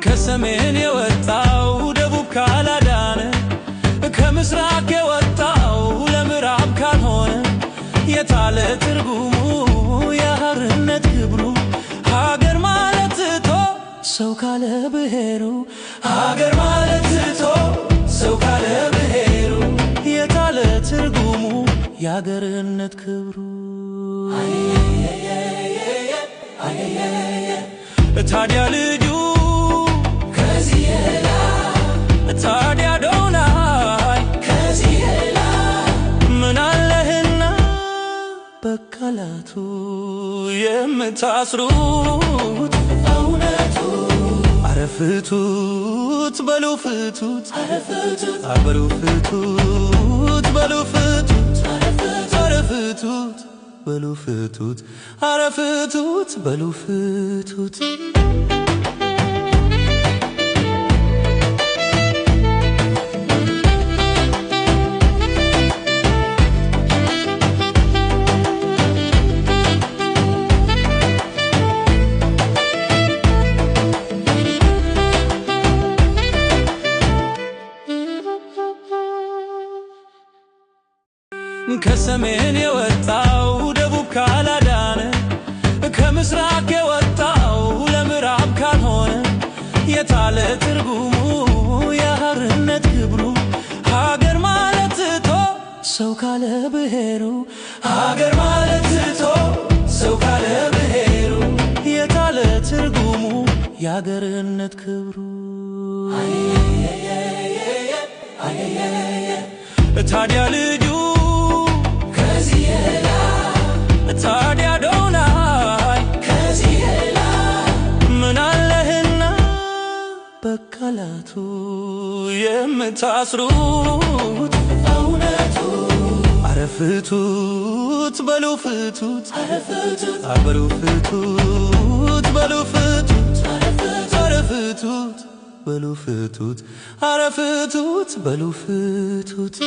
ከሰሜን የወጣው ደቡብ ካላዳነ ከምስራቅ የወጣው ለምዕራብ ካልሆነ የታለ ትርጉሙ የሀርነት ክብሩ? ሀገር ማለት ትቶ ሰው ካለ ብሔሩ ሀገር ማለት ትቶ ሰው ካለ ብሔሩ የታለ ትርጉሙ የሀገርነት ክብሩ? ታዲያ ልጁ ከዚህ ላይ ታዲያ ዶናይ ከዚህ ላይ ምን አለህና በቃላቱ የምታስሩት እውነቱ? አረ ፍቱት በሉ ፍቱት፣ አረ ፍቱት በሉ ፍቱት፣ አረ ፍቱት በሉ ፍቱት፣ አረ ፍቱት በሉ ፍቱት። ከሰሜን የወጣው ደቡብ ካላዳነ ከምስራቅ የወጣው ለምዕራብ ካልሆነ የታለ ትርጉሙ የሀርነት ክብሩ? ሀገር ማለት ትቶ ሰው ካለ ብሔሩ ሀገር ማለት ትቶ ሰው ካለ ብሔሩ የታለ ትርጉሙ የሀገርነት ክብሩ? ታዲያ ልጁ ከዚህ ላይ ታዲያ ዶናይ ከዚህ ላይ ምን አለህና በቃላቱ የምታስሩት እውነቱ? አረ ፍቱት በሉ ፍቱት፣ አረ ፍቱት በሉ ፍቱት፣ አረ ፍቱት በሉ ፍቱት፣ አረ ፍቱት በሉ ፍቱት።